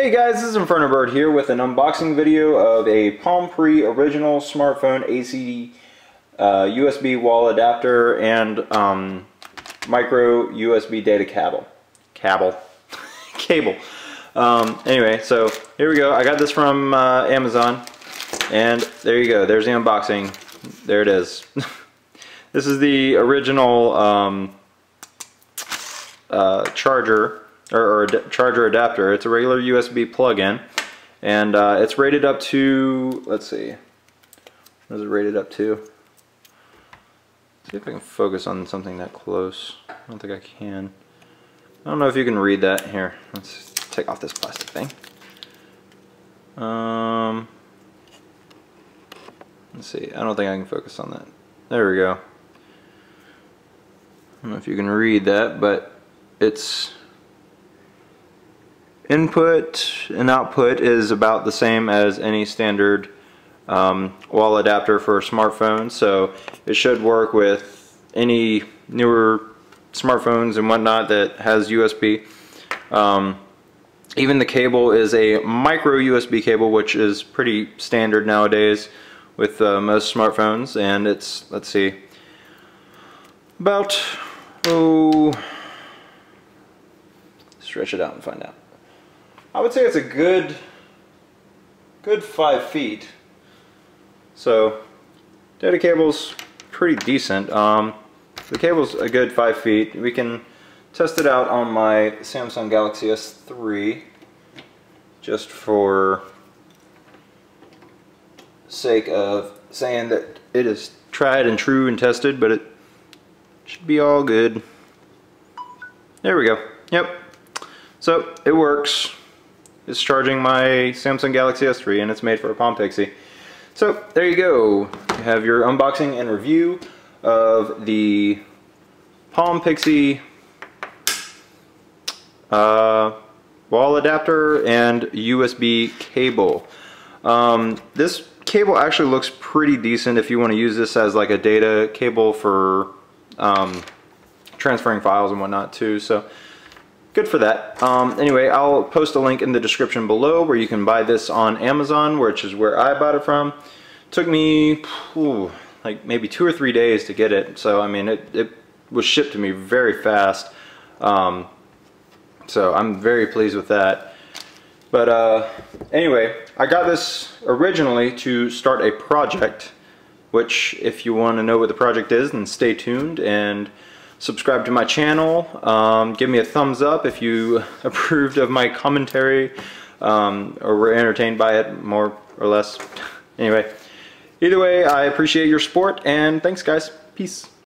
Hey guys, this is Inferno Bird here with an unboxing video of a Palm Pre original smartphone AC USB wall adapter and micro USB data cable. Anyway, so here we go. I got this from Amazon, and there you go. There's the unboxing. There it is. This is the original charger. Charger adapter. It's a regular USB plug-in, and it's rated up to, let's see, what is it rated up to? See if I can focus on something that close. I don't think I can. I don't know if you can read that. Here, let's take off this plastic thing. Let's see, I don't think I can focus on that. There we go. I don't know if you can read that, but it's input and output is about the same as any standard wall adapter for a smartphone, so it should work with any newer smartphones and whatnot that has USB. Even the cable is a micro USB cable, which is pretty standard nowadays with most smartphones, and it's, let's see, about, stretch it out and find out. I would say it's a good 5 feet. So data cable's pretty decent. The cable's a good 5 feet. We can test it out on my Samsung Galaxy S3 just for sake of saying that it is tried and true and tested, but it should be all good. There we go. Yep. So it works. It's charging my Samsung Galaxy S3, and it's made for a Palm Pixi. So there you go. You have your unboxing and review of the Palm Pixi wall adapter and USB cable. This cable actually looks pretty decent if you want to use this as like a data cable for transferring files and whatnot too. So good for that. Anyway, I'll post a link in the description below where you can buy this on Amazon, which is where I bought it from. Took me like maybe 2 or 3 days to get it, so I mean it was shipped to me very fast. So I'm very pleased with that. But anyway, I got this originally to start a project, which if you want to know what the project is, then stay tuned and subscribe to my channel. Give me a thumbs up if you approved of my commentary or were entertained by it more or less. Anyway, either way, I appreciate your support, and thanks guys. Peace.